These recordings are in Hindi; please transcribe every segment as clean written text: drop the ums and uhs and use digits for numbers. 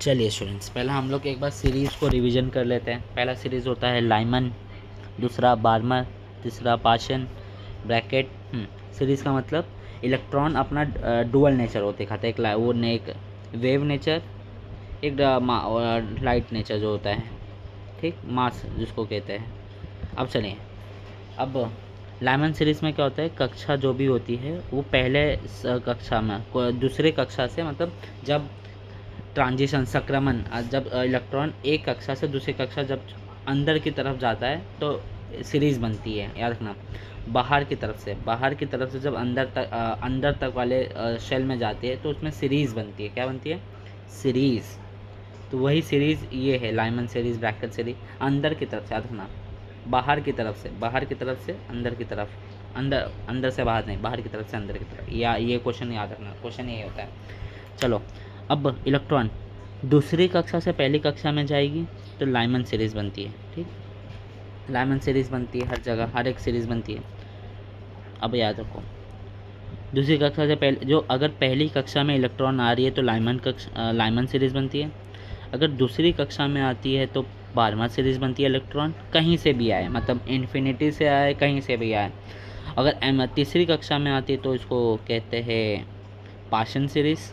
चलिए स्टूडेंट्स, पहले हम लोग एक बार सीरीज़ को रिवीजन कर लेते हैं। पहला सीरीज़ होता है लाइमन, दूसरा बार्मर, तीसरा पाशन ब्रैकेट। सीरीज़ का मतलब इलेक्ट्रॉन अपना डुअल नेचर वो दिखाता है, एक वेव नेचर, एक लाइट नेचर जो होता है, ठीक, मास जिसको कहते हैं। अब चलिए, अब लाइमन सीरीज़ में क्या होता है, कक्षा जो भी होती है वो पहले कक्षा में दूसरे कक्षा से, मतलब जब ट्रांजिशन संक्रमण, जब इलेक्ट्रॉन एक कक्षा से दूसरी कक्षा जब अंदर की तरफ जाता है तो सीरीज़ बनती है, याद रखना। बाहर की तरफ से जब अंदर तक वाले शेल में जाती है तो उसमें सीरीज़ बनती है। क्या बनती है? सीरीज़। तो वही सीरीज़ ये है लाइमन सीरीज़, ब्रैकेट सीरीज़। अंदर की तरफ से, याद रखना, बाहर की तरफ से अंदर की तरफ, अंदर से बाहर नहीं, बाहर की तरफ से अंदर की तरफ, या ये क्वेश्चन याद रखना, क्वेश्चन ये होता है। चलो, अब इलेक्ट्रॉन दूसरी कक्षा से पहली कक्षा में जाएगी तो लाइमन सीरीज़ बनती है, ठीक। लाइमन सीरीज़ बनती है हर जगह, हर एक सीरीज़ बनती है। अब याद रखो, दूसरी कक्षा से पहले जो, अगर पहली कक्षा में इलेक्ट्रॉन आ रही है तो लाइमन सीरीज़ बनती है। अगर दूसरी कक्षा में आती है तो बार्मर सीरीज़ बनती है। इलेक्ट्रॉन कहीं से भी आए, मतलब इन्फिनिटी से आए, कहीं से भी आए। अगर तीसरी कक्षा में आती है तो इसको कहते हैं पाशन सीरीज़।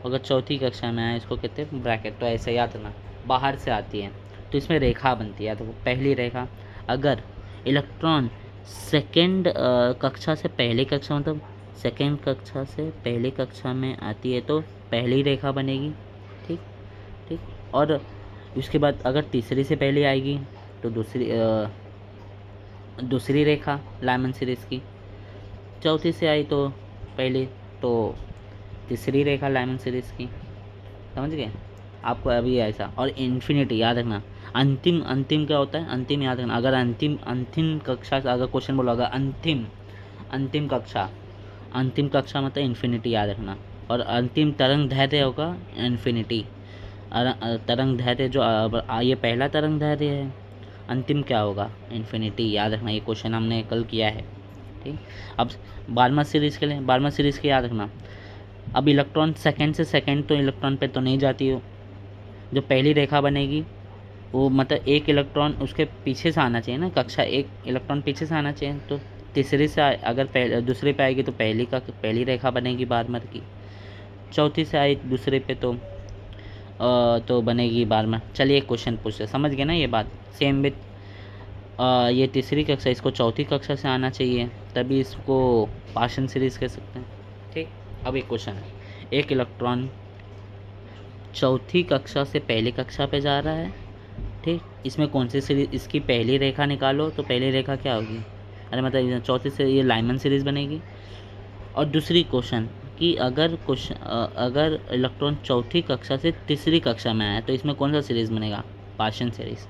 अगर चौथी कक्षा में आए इसको कहते हैं ब्रैकेट। तो ऐसे याद रखना, बाहर से आती है तो इसमें रेखा बनती है। तो पहली रेखा, अगर इलेक्ट्रॉन सेकेंड कक्षा से पहली कक्षा, मतलब सेकेंड कक्षा से पहली कक्षा में आती है तो पहली रेखा बनेगी, ठीक ठीक। और उसके बाद अगर तीसरी से पहले आएगी तो दूसरी रेखा लाइमन सीरीज़ की। चौथी से आई तो पहली, तो तीसरी रेखा लाइमन सीरीज़ की। समझ गए आपको अभी ऐसा। और इन्फिनिटी याद रखना, अंतिम क्या होता है, अंतिम याद रखना। अगर अंतिम कक्षा से अगर क्वेश्चन बोला, अगर अंतिम कक्षा मतलब इन्फिनिटी, याद रखना। और अंतिम तरंग दैर्ध्य होगा इन्फिनिटी। तरंग दैर्ध्य जो ये पहला तरंग दैर्ध्य है, अंतिम क्या होगा, इन्फिनिटी, याद रखना। ये क्वेश्चन हमने कल किया है, ठीक। अब बार्मर सीरीज़ के लिए, बार्मर सीरीज़ के याद रखना, अब इलेक्ट्रॉन सेकंड से सेकंड तो इलेक्ट्रॉन पे तो नहीं जाती हो। जो पहली रेखा बनेगी वो, मतलब एक इलेक्ट्रॉन उसके पीछे से आना चाहिए ना, कक्षा एक इलेक्ट्रॉन पीछे से आना चाहिए। तो तीसरी से अगर दूसरे पे आएगी तो पहली रेखा बनेगी बार्मर की। चौथी से आई दूसरे पे तो बनेगी बार्मर। चलिए एक क्वेश्चन पूछते, समझ गए ना ये बात। सेम विथ ये तीसरी कक्षा, इसको चौथी कक्षा से आना चाहिए, तभी इसको पाशन सीरीज़ कह सकते हैं, ठीक। अब एक क्वेश्चन है, एक इलेक्ट्रॉन चौथी कक्षा से पहली कक्षा पे जा रहा है, ठीक। इसमें कौन सी सीरीज, इसकी पहली रेखा निकालो तो पहली रेखा क्या होगी, अरे मतलब चौथी से ये लाइमन सीरीज़ बनेगी। और दूसरी क्वेश्चन कि अगर इलेक्ट्रॉन चौथी कक्षा से तीसरी कक्षा में आया तो इसमें कौन सा सीरीज़ बनेगा, पाशन सीरीज़।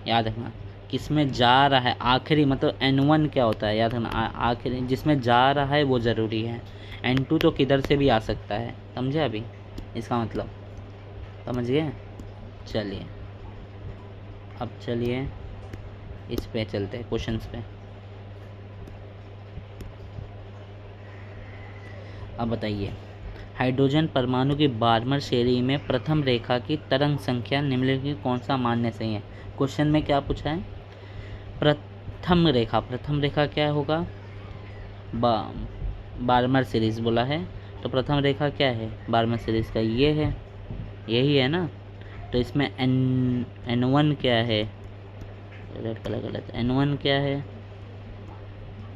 याद रखना, किसमें जा रहा है आखिरी, मतलब N1 क्या होता है, याद रखना, आखिरी जिसमें जा रहा है वो ज़रूरी है। N2 तो किधर से भी आ सकता है, समझे अभी इसका मतलब, समझ गए। चलिए, अब चलिए इस पे चलते हैं, क्वेश्चंस पे। अब बताइए, हाइड्रोजन परमाणु की बार्मर श्रेणी में प्रथम रेखा की तरंग संख्या निम्नलिखित कौन सा मानने सही है। क्वेश्चन में क्या पूछा है, प्रथम रेखा क्या होगा, बार्मर सीरीज़ बोला है, तो प्रथम रेखा क्या है बार्मर सीरीज़ का, ये है, यही है ना। तो इसमें N1 क्या है, रेड कलर गलत, N1 क्या है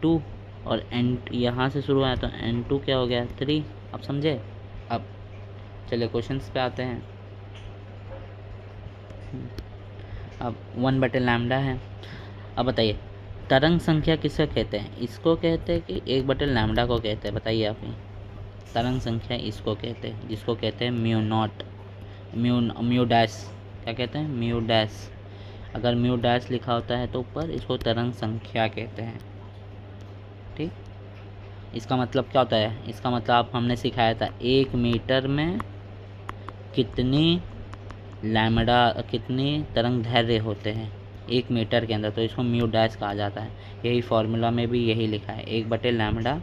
2, और N यहाँ से शुरू आया तो N2 क्या हो गया 3। अब समझे। अब चलिए क्वेश्चंस पे आते हैं। अब 1/λ है। अब बताइए, तरंग संख्या किसे कहते हैं, इसको कहते हैं कि 1/λ को कहते हैं, बताइए आप ही। तरंग संख्या इसको कहते हैं, जिसको कहते हैं म्यू नॉट, म्यू डैश, क्या कहते हैं, म्यू डैश। अगर म्यू डैश लिखा होता है तो ऊपर, इसको तरंग संख्या कहते हैं, ठीक। इसका मतलब क्या होता है, इसका मतलब हमने सिखाया था 1 मीटर में कितनी तरंग दैर्ध्य होते हैं 1 मीटर के अंदर, तो इसको म्यू डैश कहा जाता है। यही फॉर्मूला में भी यही लिखा है, 1/λ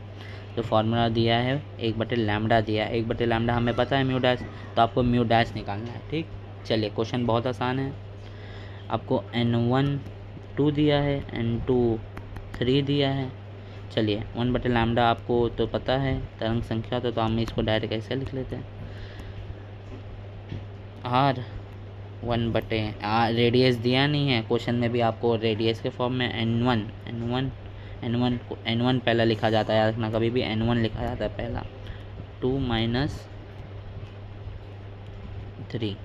तो फार्मूला दिया है 1/λ दिया है, 1/λ हमें पता है म्यू डैश, तो आपको म्यू डैश निकालना है। ठीक, चलिए क्वेश्चन बहुत आसान है। आपको N1 2 दिया है, N2 3 दिया है। चलिए 1/λ आपको तो पता है तरंग संख्या, तो हम इसको डायरेक्ट ऐसे लिख लेते हैं R 1/, रेडियस दिया नहीं है क्वेश्चन में भी, आपको रेडियस के फॉर्म में N1 पहला लिखा जाता है, याद रखना कभी भी N1 लिखा जाता है पहला। 2 - 3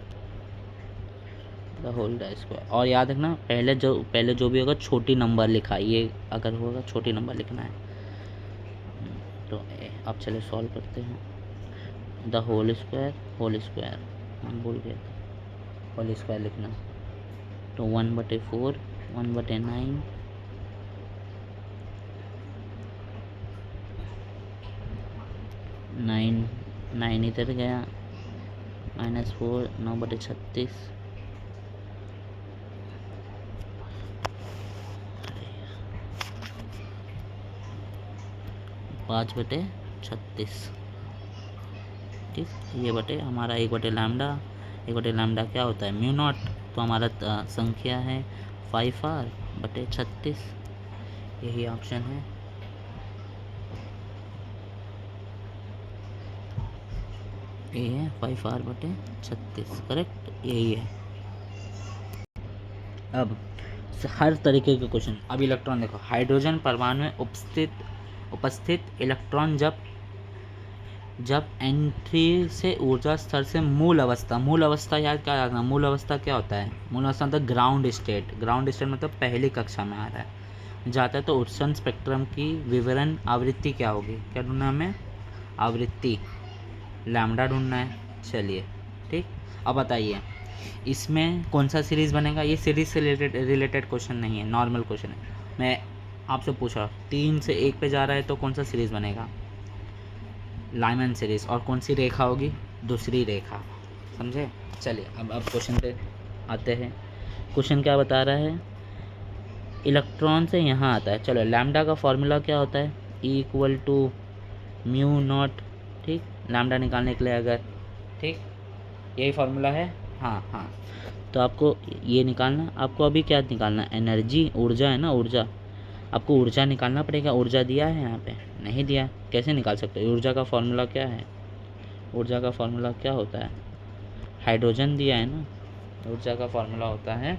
द होल स्क्वायर। और याद रखना पहले जो भी होगा छोटी नंबर लिखा, ये अगर होगा छोटी नंबर लिखना है। तो अब चले सॉल्व करते हैं। द होल स्क्वायर हम भूल गए थे, होल स्क्वायर लिखना। तो 1/4 1/9 9 इधर गया, -4 9/36 5/36। ठीक, ये बटे हमारा 1/λ। 1/λ क्या होता है म्यू नॉट, तो हमारा संख्या है 5R/36। यही ऑप्शन है। ये है 5R/36, करेक्ट यही है। अब हर तरीके के क्वेश्चन। अब इलेक्ट्रॉन देखो, हाइड्रोजन परमाणु में उपस्थित इलेक्ट्रॉन जब N3 से ऊर्जा स्तर से मूल अवस्था याद क्या रखना, मूल अवस्था क्या होता है, मूल अवस्था मतलब ग्राउंड स्टेट मतलब पहली कक्षा में आ रहा है जाता है, तो उत्सर्जन स्पेक्ट्रम की विवरण आवृत्ति क्या होगी, क्या ढूंढना हमें, आवृत्ति लैम्डा ढूंढना है। चलिए ठीक, अब बताइए इसमें कौन सा सीरीज़ बनेगा। ये सीरीज से रिलेटेड क्वेश्चन नहीं है, नॉर्मल क्वेश्चन है। मैं आपसे पूछा 3 से 1 पे जा रहा है तो कौन सा सीरीज़ बनेगा, लाइमन सीरीज़। और कौन सी रेखा होगी, दूसरी रेखा, समझे। चलिए अब क्वेश्चन पे आते हैं। क्वेश्चन क्या बता रहा है, इलेक्ट्रॉन से यहाँ आता है। चलो लैम्डा का फॉर्मूला क्या होता है, E = म्यू नॉट। ठीक, लैम्डा निकालने के लिए अगर, ठीक यही फार्मूला है। हाँ, तो आपको ये निकालना, आपको अभी क्या निकालना, एनर्जी, ऊर्जा है ना, ऊर्जा, आपको ऊर्जा निकालना पड़ेगा। ऊर्जा दिया है यहाँ पे, नहीं दिया, कैसे निकाल सकते हो। ऊर्जा का फॉर्मूला क्या है, ऊर्जा का फॉर्मूला क्या होता है, हाइड्रोजन दिया है ना, ऊर्जा का फॉर्मूला होता है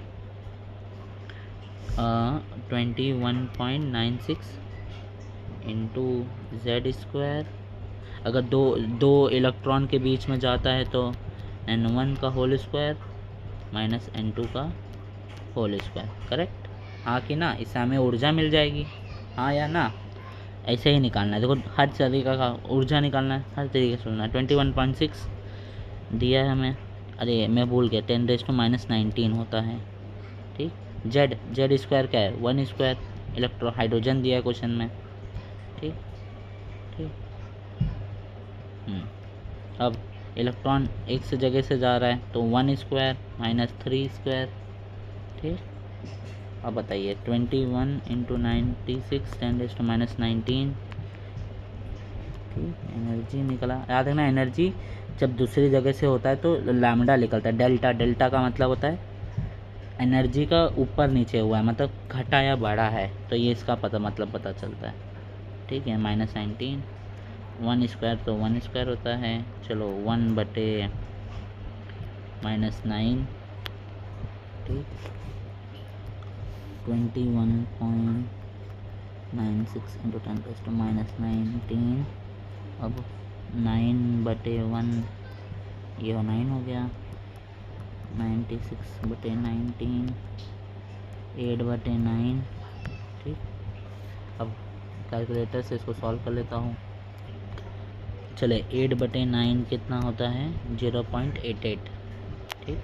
21.96 × Z²। अगर दो इलेक्ट्रॉन के बीच में जाता है तो N1 का होल स्क्वायर माइनस N2 का होल स्क्वायर, करेक्ट। हाँ कि ना, इससे हमें ऊर्जा मिल जाएगी, हाँ या ना। ऐसे ही निकालना है, देखो हर तरीका का ऊर्जा निकालना है, हर तरीके से सुनना है। 21.6 दिया है हमें, अरे मैं भूल गया, 10⁻⁹ होता है। ठीक, Z² क्या है, 1², इलेक्ट्रॉन हाइड्रोजन दिया है क्वेश्चन में। ठीक, अब इलेक्ट्रॉन एक से जगह से जा रहा है तो 1² - 3²। ठीक, अब बताइए 21 × 96 10⁻⁹। ठीक, एनर्जी निकला, याद रखना एनर्जी जब दूसरी जगह से होता है तो लैम्डा निकलता है। डेल्टा का मतलब होता है एनर्जी का ऊपर नीचे हुआ है, मतलब घटा या बढ़ा है, तो ये इसका मतलब पता चलता है। ठीक है, -19 1² तो 1² होता है। चलो 1/-9। ठीक, 21.96 × 10⁻⁹। अब 9/1 ये 9 हो गया, 96/19 8/9। ठीक, अब कैलकुलेटर से इसको सॉल्व कर लेता हूँ। चले 8/9 कितना होता है, 0.88। ठीक,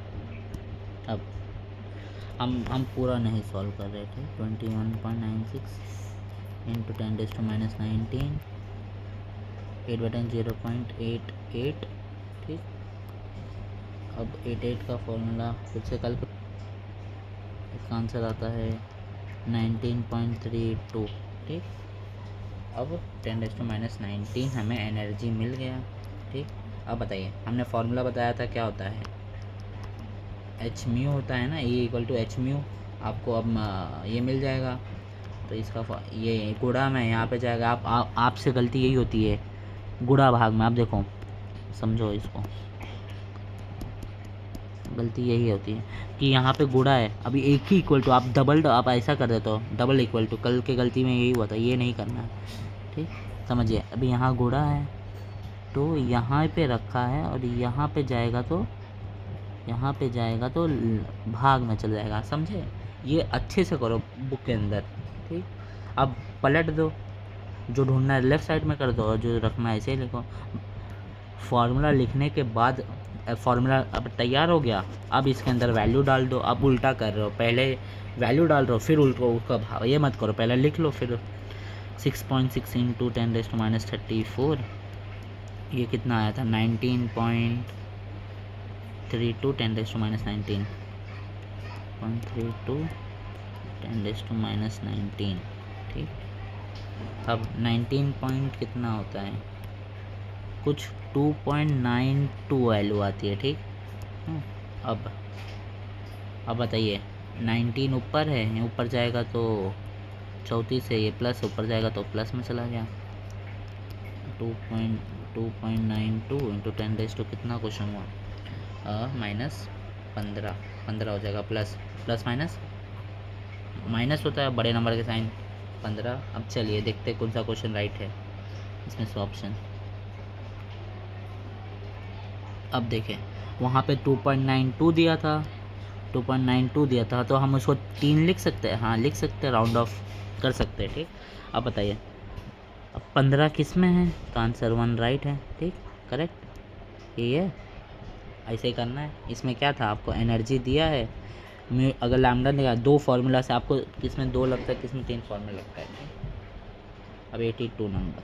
अब हम पूरा नहीं सॉल्व कर रहे थे। 21.96 × 10⁻⁹ 8/10 0.88। ठीक, अब 88 का फॉर्मूला फिर से कैलकुलेट, इसका आंसर आता है 19.32। ठीक, अब 10⁻⁻19 हमें एनर्जी मिल गया। ठीक, अब बताइए, हमने फॉर्मूला बताया था क्या होता है, एच म्यू होता है ना, E = H म्यू। आपको अब ये मिल जाएगा। तो इसका ये गुणा में यहाँ पे जाएगा। आपसे गलती यही होती है गुणा भाग में। आप देखो, समझो इसको, गलती यही होती है कि यहाँ पे गुणा है, अभी एक ही इक्वल टू, आप डबल, आप ऐसा कर देते हो डबल इक्वल टू। कल के गलती में यही हुआ था, ये नहीं करना है। ठीक, समझिए, अभी यहाँ गुणा है तो यहाँ पे रखा है, और यहाँ पे जाएगा तो भाग में चल जाएगा। समझे, ये अच्छे से करो बुक के अंदर। ठीक, अब पलट दो, जो ढूंढना है लेफ़्ट साइड में कर दो, और जो रखना है इसे लिखो। फार्मूला लिखने के बाद फार्मूला अब तैयार हो गया। अब इसके अंदर वैल्यू डाल दो। अब उल्टा कर रहे हो, पहले वैल्यू डाल रहे हो फिर उल्टा उसका भाग, ये मत करो, पहले लिख लो फिर। 6.6 × 10⁻34, ये कितना आया था, 19.32 10⁻19, 0.32 10⁻19। ठीक, अब 19 पॉइंट कितना होता है, कुछ 2.92 वैल्यू आती है। ठीक, अब बताइए, 19 ऊपर है, ऊपर जाएगा तो 34 है, ये प्लस ऊपर जाएगा तो प्लस में चला गया। 2.92 × 10 कितना क्वेश्चन हुआ, -15 हो जाएगा। प्लस माइनस माइनस होता है बड़े नंबर के साइन, 15। अब चलिए देखते हैं कौन सा क्वेश्चन राइट है इसमें से ऑप्शन। अब देखें, वहाँ पे 2.92 दिया था, 2.92 दिया था, तो हम उसको 3 लिख सकते हैं। हाँ, लिख सकते हैं, राउंड ऑफ कर सकते हैं। ठीक, अब बताइए, अब 15 किस में है, तो आंसर 1 राइट है। ठीक, करेक्ट, यही है, ऐसे ही करना है। इसमें क्या था, आपको एनर्जी दिया है, अगर लैम्डा दिया, 2 फार्मूला से आपको किस में 2 लगता है, किस में 3 फार्मूला लगता है। अब 82 नंबर।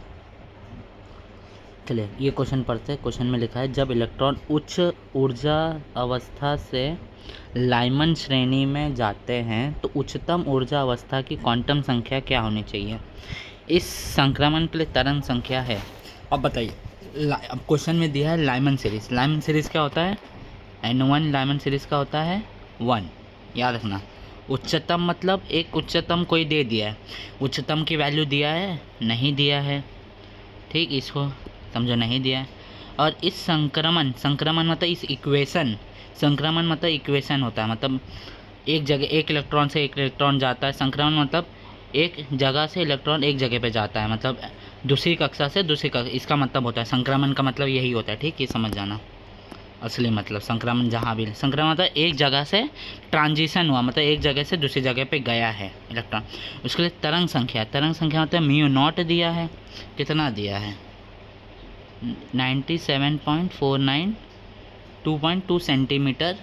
चलिए ये क्वेश्चन पढ़ते हैं। क्वेश्चन में लिखा है, जब इलेक्ट्रॉन उच्च ऊर्जा अवस्था से लाइमन श्रेणी में जाते हैं तो उच्चतम ऊर्जा अवस्था की क्वांटम संख्या क्या होनी चाहिए। इस संक्रमण के लिए तरंग संख्या है। अब बताइए, अब क्वेश्चन में दिया है लाइमन सीरीज। लाइमन सीरीज क्या होता है, N1 लाइमन सीरीज का होता है 1, याद रखना। उच्चतम मतलब एक उच्चतम कोई दे दिया है, उच्चतम की वैल्यू दिया है, नहीं दिया है। ठीक, इसको समझो, नहीं दिया है। और इस संक्रमण मतलब इस इक्वेशन, संक्रमण मतलब इक्वेशन होता है, मतलब एक जगह एक इलेक्ट्रॉन से एक इलेक्ट्रॉन जाता है। संक्रमण मतलब एक जगह से इलेक्ट्रॉन एक जगह पे जाता है, मतलब दूसरी कक्षा से दूसरी कक्षा, इसका मतलब होता है संक्रमण का मतलब यही होता है। ठीक, ये समझ जाना असली मतलब। संक्रमण जहाँ भी, संक्रमण मतलब एक जगह से ट्रांजिशन हुआ, मतलब एक जगह से दूसरी जगह पे गया है इलेक्ट्रॉन। उसके लिए तरंग संख्या मतलब μ0 दिया है, कितना दिया है, 97.49 2.2 सेंटीमीटर।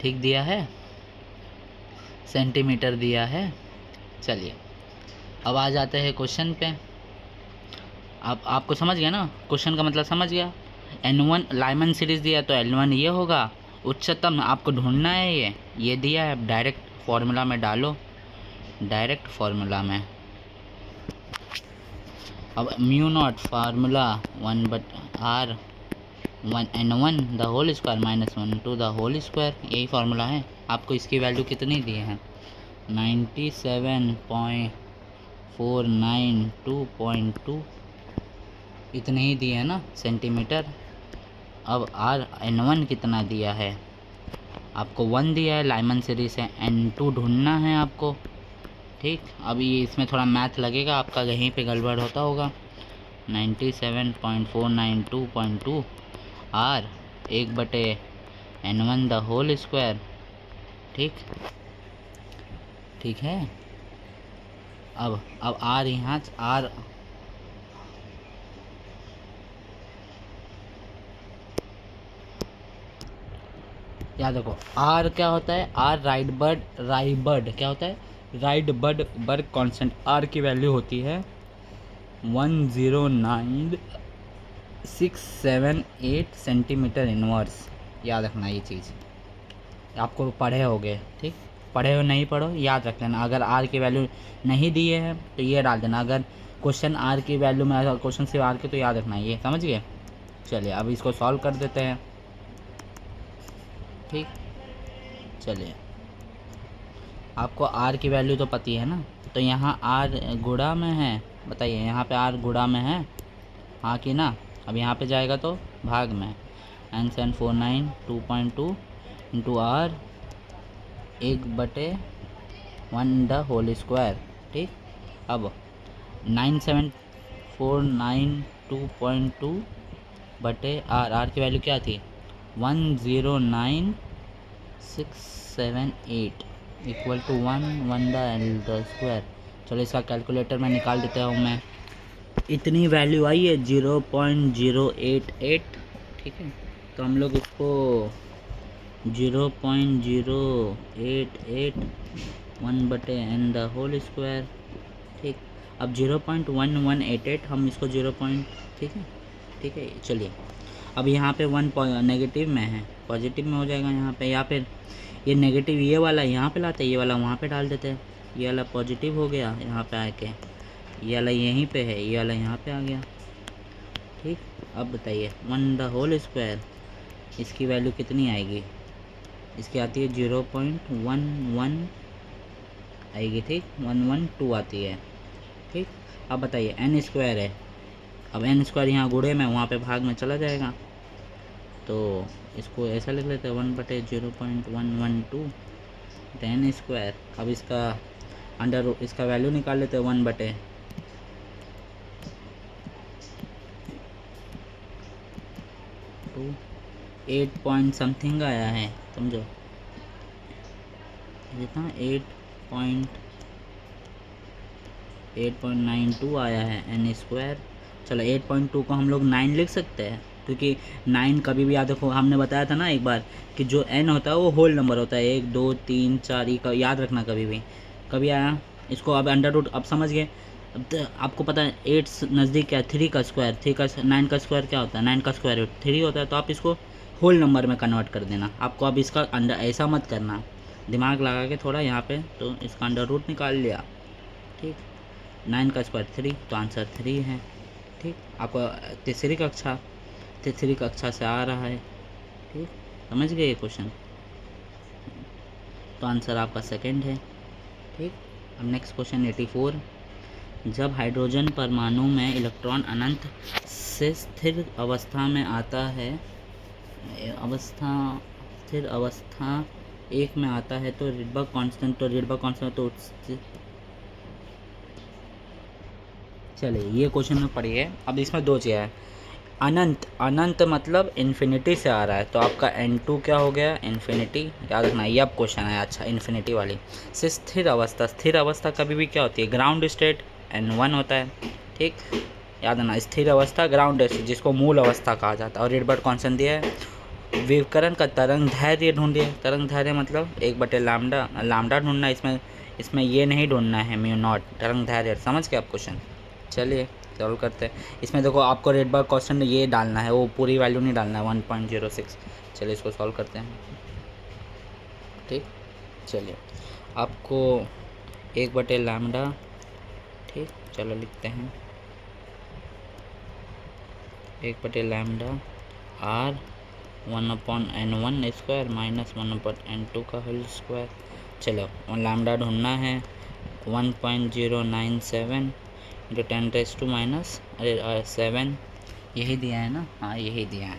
ठीक दिया है, सेंटीमीटर दिया है। चलिए अब आ जाते हैं क्वेश्चन पे। अब आपको समझ गया ना, क्वेश्चन का मतलब समझ गया। N1 लाइमन सीरीज दिया तो L1 ये होगा, उच्चतम आपको ढूंढना है, ये दिया है। डायरेक्ट फार्मूला में डालो, डायरेक्ट फार्मूला में। अब μ0 formula 1/r 1 the whole square -1 2 the whole square, यही फार्मूला है। आपको इसकी वैल्यू कितनी दी है, 97.492.2, इतने ही दिए है ना सेंटीमीटर। अब N1 कितना दिया है, आपको 1 दिया है, लाइमन सीरीज है। N2 ढूंढना है आपको। ठीक, अब ये इसमें थोड़ा मैथ लगेगा आपका, कहीं पे गड़बड़ होता होगा। 97.492.2 R 1/N1 the whole square. ठीक, ठीक है। अब R यहाँ R याद रखो, R क्या होता है, R राइडबर्ड क्या होता है, राइडबर्ग कांस्टेंट। R की वैल्यू होती है 109,678 सेंटीमीटर इनवर्स। याद रखना ये चीज़, आपको पढ़े होगे। ठीक, पढ़े हो नहीं पढ़ो, याद रख लेना। अगर R की वैल्यू नहीं दिए है तो ये डाल देना, अगर क्वेश्चन आर की वैल्यू में आएगा, क्वेश्चन सिर्फ आर के, तो याद रखना है ये, समझ गए। चलिए अब इसको सॉल्व कर देते हैं। ठीक, चलिए आपको आर की वैल्यू तो पती है ना, तो यहाँ आर गुणा में है, बताइए यहाँ पे आर गुणा में है, हाँ कि ना। अब यहाँ पे जाएगा तो भाग में, n seven 49 2.2 into r 1/1 the whole square. ठीक, अब 9749 2.2 बटे आर की वैल्यू क्या थी 109678 इक्वल टू 1 द स्क्वायर। चलो इसका कैलकुलेटर में निकाल देता हूँ मैं। इतनी वैल्यू आई है 0.088। ठीक है, तो हम लोग इसको 0.088 1/n द होल स्क्वायर। ठीक, अब 0.1188 हम इसको 0. ठीक है, ठीक है। चलिए अब यहाँ पे 1 नेगेटिव में है, पॉजिटिव में हो जाएगा यहाँ पे, या फिर ये नेगेटिव ये वाला यहाँ पे लाते हैं, ये वाला वहाँ पे डाल देते हैं, ये वाला पॉजिटिव हो गया यहाँ पे आके, ये वाला यहीं पे है, ये वाला यहाँ पे आ गया। ठीक, अब बताइए 1 द होल स्क्वायर, इसकी वैल्यू कितनी आएगी, इसकी आती है 0.11 आएगी। ठीक, 112 आती है। ठीक, अब बताइए एन स्क्वायर है, अब एन स्क्वायर यहाँ गुणे में, वहाँ पे भाग में चला जाएगा, तो इसको ऐसा लिख लेते हैं 1/0.112 एन स्क्वायर। अब इसका अंडर, इसका वैल्यू निकाल लेते हैं 1/, टू 8 पॉइंट समथिंग आया है, समझो जितना 8.92 आया है एन स्क्वायर। चलो 8.2 को हम लोग 9 लिख सकते हैं, क्योंकि 9 कभी भी याद रखो, हमने बताया था ना एक बार कि जो n होता है वो होल नंबर होता है, 1 2 3 4 का याद रखना कभी भी, कभी आया इसको। अब अंडर रूट अब समझ गए। अब तो आपको पता है 8 नज़दीक क्या है, 3 का स्क्वायर, 9 का स्क्वायर क्या होता है, 9 का स्क्वायर 3 होता है, तो आप इसको होल नंबर में कन्वर्ट कर देना। आपको अब इसका अंडर ऐसा मत करना, दिमाग लगा के थोड़ा यहाँ पे, तो इसका अंडर रूट निकाल लिया। ठीक, 9 का स्क्वायर 3, तो आंसर 3 है। ठीक, आपको तीसरी कक्षा से आ रहा है। ठीक, समझ गए ये क्वेश्चन, तो आंसर आपका सेकंड है। ठीक, अब नेक्स्ट क्वेश्चन 84, जब हाइड्रोजन परमाणु में इलेक्ट्रॉन अनंत से स्थिर अवस्था में आता है, स्थिर अवस्था 1 में आता है, तो रिडबर्ग कांस्टेंट, तो चलिए ये क्वेश्चन में पढ़िए। अब इसमें दो चीज़ है, अनंत मतलब इन्फिनिटी से आ रहा है, तो आपका n2 क्या हो गया, इन्फिनिटी, याद रखना ये अब क्वेश्चन है। अच्छा, इन्फिनिटी वाली से स्थिर अवस्था कभी भी क्या होती है, ग्राउंड स्टेट n1 होता है। ठीक, याद रखना स्थिर अवस्था ग्राउंड स्टेट, जिसको मूल अवस्था कहा जाता है। और रिडबर्ग कांस्टेंट दिया है। विकिरण का तरंग धैर्य ढूंढिए, तरंग धैर्य मतलब 1/λ ढूंढना, इसमें ये नहीं ढूंढना है μ0, तरंग धैर्य, समझ के आप क्वेश्चन। चलिए सॉल्व करते हैं। इसमें देखो आपको रिडबर्ग कांस्टेंट ये डालना है, वो पूरी वैल्यू नहीं डालना है, 1.06। चलिए इसको सॉल्व करते हैं। ठीक, चलिए आपको 1/λ, ठीक, चलो लिखते हैं 1/λ r 1/n1 square minus 1/n2 का होल स्क्वायर। चलो लैम्डा ढूंढना है 1.097 इंटू 10⁻⁻7, यही दिया है ना, हाँ यही दिया है,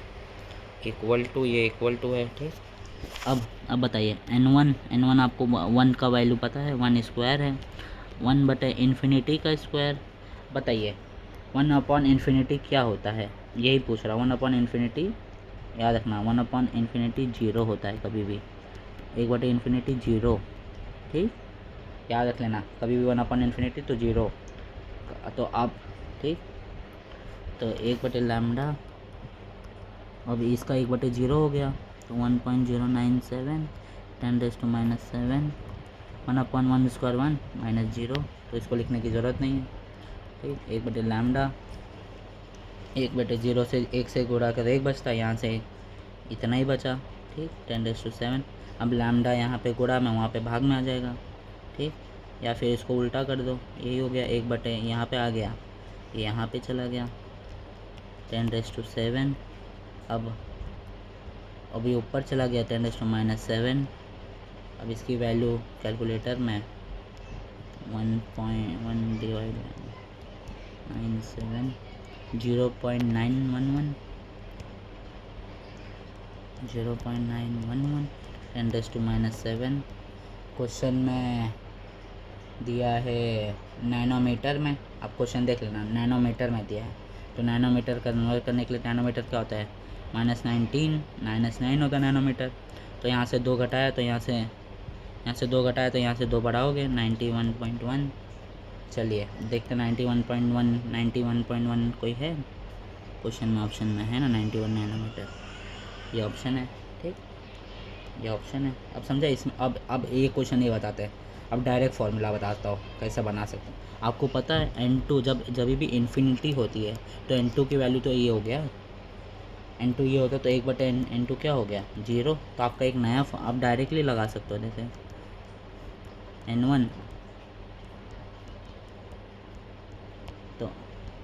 इक्वल टू, ये इक्वल टू है। ठीक, अब बताइए n1 आपको 1 का वैल्यू पता है, 1 स्क्वायर है, 1/इन्फिनिटी का स्क्वायर। बताइए 1/इन्फिनिटी क्या होता है, यही पूछ रहा, 1/इन्फिनिटी याद रखना, 1/इन्फिनिटी 0 होता है कभी भी, 1/इन्फिनिटी 0। ठीक, याद रख लेना, कभी भी 1/इन्फिनिटी तो 0, तो आप ठीक, तो 1/λ, अब इसका 1/0 हो गया, तो 1.097 10⁻⁻7 1/1 स्क्वायर 1 माइनस 0, तो इसको लिखने की ज़रूरत नहीं है। ठीक, 1/λ 1/0 से 1 से गुणा कर 1 बचता है, यहाँ से इतना ही बचा। ठीक, 10⁻⁷। अब लैम्डा यहाँ पे गुणा में, वहाँ पे भाग में आ जाएगा। ठीक, या फिर इसको उल्टा कर दो, यही हो गया 1/, यहाँ पे आ गया ये यहाँ पे चला गया 10⁻⁷। अब ये ऊपर चला गया 10⁻⁻7। अब इसकी वैल्यू कैलकुलेटर में 1.1 डिवाइड 97 0.911 10⁻⁻7। क्वेश्चन में दिया है नैनोमीटर में। आप क्वेश्चन देख लेना, नैनोमीटर में दिया है। तो नैनोमीटर कन्वर्ट करने के लिए नैनोमीटर क्या होता है, -19 -9 होगा नैनोमीटर। तो यहाँ से 2 घटाया तो यहाँ से 2 बढ़ाओगे 91.1। चलिए देखते 91.1 91.1 कोई है क्वेश्चन में, ऑप्शन में है ना 91 नैनोमीटर, ये ऑप्शन है। ठीक, ये ऑप्शन है। अब समझा इसमें। अब ये क्वेश्चन ये बताते हैं। अब डायरेक्ट फार्मूला बताता हूँ कैसे बना सकते हैं। आपको पता है n2 जब भी इन्फिनिटी होती है तो n2 की वैल्यू तो ये हो गया, n2 ये होता तो 1/n2 क्या हो गया 0। तो आपका एक नया आप डायरेक्टली लगा सकते हो, जैसे n1। तो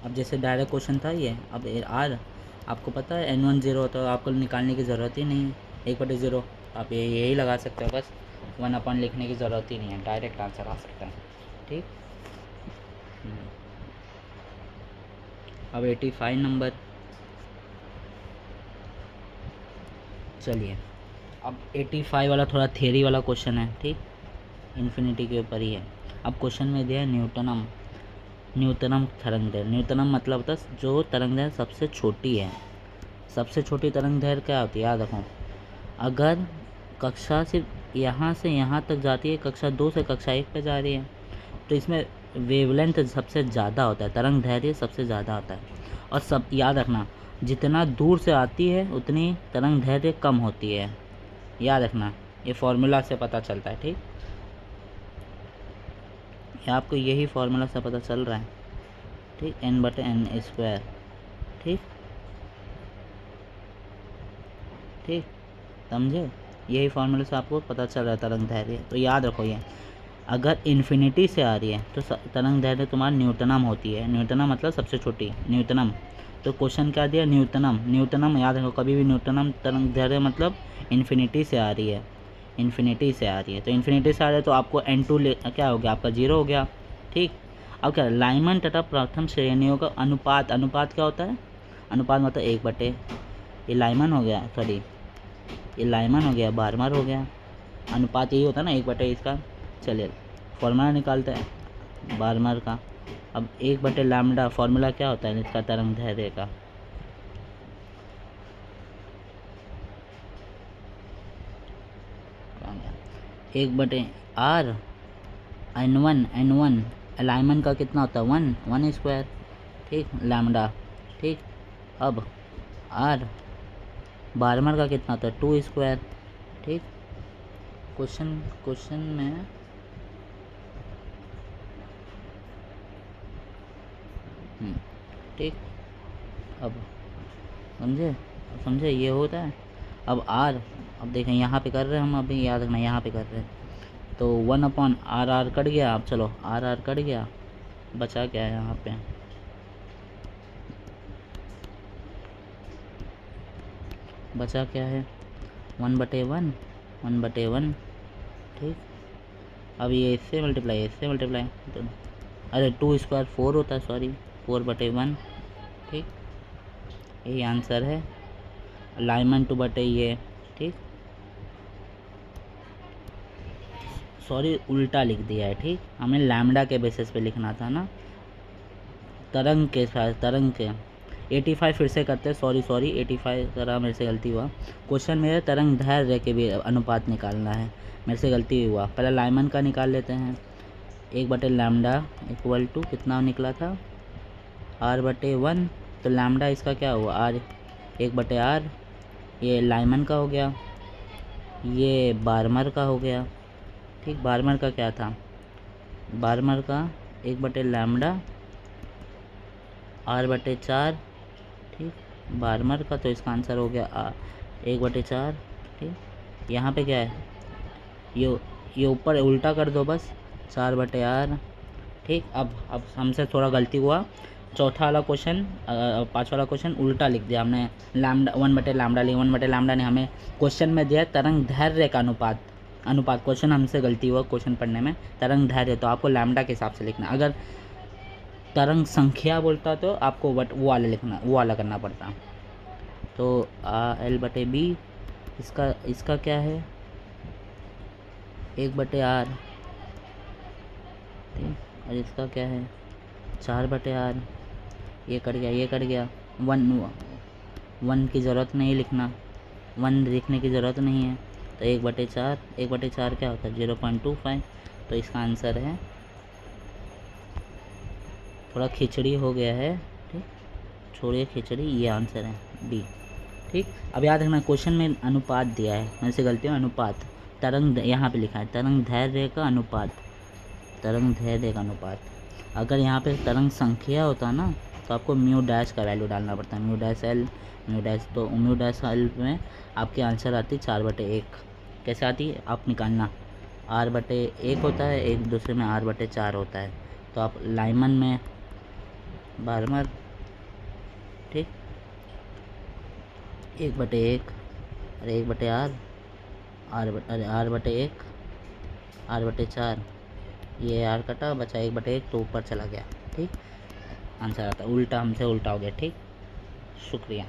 अब जैसे डायरेक्ट क्वेश्चन था ये, अब r आपको पता है n1 0 होता है, आपको निकालने की ज़रूरत ही नहीं है 1/0। आप यही लगा सकते हो, बस 1 लिखने की ज़रूरत ही नहीं है, डायरेक्ट आंसर आ सकता है। ठीक। अब 85 नंबर। चलिए अब 85 वाला थोड़ा थ्योरी वाला क्वेश्चन है। ठीक, इन्फिनिटी के ऊपर ही है। अब क्वेश्चन में दिया है न्यूटनम तरंग दैर्घ्य। न्यूटनम मतलब होता है जो तरंग दैर्घ्य सबसे छोटी है। सबसे छोटी तरंग दैर्घ्य क्या होती है, याद रखो। अगर कक्षा सिर्फ यहाँ से यहाँ तक जाती है, कक्षा 2 से कक्षा 1 पे जा रही है, तो इसमें वेवलेंथ सबसे ज़्यादा होता है, तरंग दैर्घ्य सबसे ज़्यादा होता है। और सब याद रखना, जितना दूर से आती है उतनी तरंग दैर्घ्य कम होती है, याद रखना। ये फॉर्मूला से पता चलता है। ठीक, ये आपको यही फार्मूला से पता चल रहा है। ठीक, n/n²। ठीक, समझे, यही फार्मूले से आपको पता चल रहा है तरंग दैर्घ्य। तो याद रखो, ये अगर इन्फिनिटी से आ रही है तो तरंग दैर्घ्य तुम्हारा न्यूटनम होती है। न्यूटनम मतलब सबसे छोटी, न्यूटनम। तो क्वेश्चन क्या दिया, न्यूटनम याद रखो कभी भी। न्यूटनम तरंग दैर्घ्य मतलब इन्फिनिटी से आ रही है, तो इन्फिनिटी से आ रही है तो आपको n2 क्या हो गया, आपका 0 हो गया। ठीक, अब क्या, लाइमन तथा प्रथम श्रेणियों का अनुपात। अनुपात क्या होता है, अनुपात मतलब 1/, ये लाइमन हो गया, सॉरी ये लाइमन हो गया, बार्मर हो गया। अनुपात यही होता है ना 1/, इसका। चलिए फॉर्मूला निकालते हैं बार्मर का। अब 1/λ फॉर्मूला क्या होता है इसका, तरंग दैर्घ्य का। एक बटे r n1 अलाइनमेंट का कितना होता है 1 ठीक, लैम्डा। ठीक, अब r बार्मर का कितना होता है 2 ठीक। क्वेश्चन में ठीक, अब समझे ये होता है। अब r, अब देखें यहाँ पे कर रहे हैं हम, अभी याद रखना यहाँ पे कर रहे हैं, तो 1/r कट गया। अब चलो r कट गया, बचा क्या है यहाँ पे, बचा क्या है 1/1 ठीक। अब ये इससे मल्टीप्लाई तो अरे 2² 4 होता है, सॉरी 4/1 ठीक। यही आंसर है, अलाइनमेंट 2/, ये ठीक, सॉरी उल्टा लिख दिया है। ठीक, हमें लैम्डा के बेसिस पे लिखना था ना, तरंग के साथ, तरंग के 85 फिर से करते हैं, सॉरी 85 ज़रा मेरे से गलती हुआ। क्वेश्चन में तरंग दैर्घ्य के भी अनुपात निकालना है, मेरे से गलती हुआ। पहले लाइमन का निकाल लेते हैं, 1/λ इक्वल टू कितना निकला था r/1, तो लैम्डा इसका क्या हुआ r 1/r, ये लाइमन का हो गया, ये बार्मर का हो गया। ठीक, बार्मर का क्या था, बार्मर का 1/λ r/4 ठीक, बार्मर का तो इसका आंसर हो गया 1/4 ठीक। यहाँ पे क्या है, ये ऊपर उल्टा कर दो बस, 4/r ठीक। अब हमसे थोड़ा गलती हुआ, चौथा वाला क्वेश्चन, पाँचवा वाला क्वेश्चन उल्टा लिख दिया हमने, लैम्डा 1/λ लिखा, 1/λ नहीं, हमें क्वेश्चन में दिया तरंग दैर्ध्य का अनुपात, क्वेश्चन हमसे गलती हुआ क्वेश्चन पढ़ने में, तरंग दैर्ध्य तो आपको लैम्डा के हिसाब से लिखना, अगर तरंग संख्या बोलता तो आपको वो वाला लिखना, वो वाला करना पड़ता। तो L/B, इसका क्या है 1/r, ठीक, और इसका क्या है 4/r, ये कट गया 1 की ज़रूरत नहीं लिखना, 1 लिखने की ज़रूरत नहीं है, तो 1/4 क्या होता है 0.25, तो इसका आंसर है, थोड़ा खिचड़ी हो गया है, ठीक, छोड़िए खिचड़ी, ये आंसर है डी, ठीक। अब याद रखना क्वेश्चन में अनुपात दिया है, मेरे से गलती है, अनुपात, तरंग यहाँ पे लिखा है तरंग दैर्ध्य का अनुपात, अगर यहाँ पे तरंग संख्या होता ना तो आपको म्यू डैश का वैल्यू डालना पड़ता है, म्यू डैश एल, तो म्यू डैश एल में आपकी आंसर आती 4/1, कैसे आती है आप निकालना, r/1 होता है, एक दूसरे में r/4 होता है, तो आप लाइमन में बार्मर, ठीक, 1/1 अरे 1/r, r/1 r/4, ये r कटा, बचा 1/1, तो ऊपर चला गया, ठीक, आंसर आता, उल्टा हमसे उल्टा हो गया, ठीक, शुक्रिया।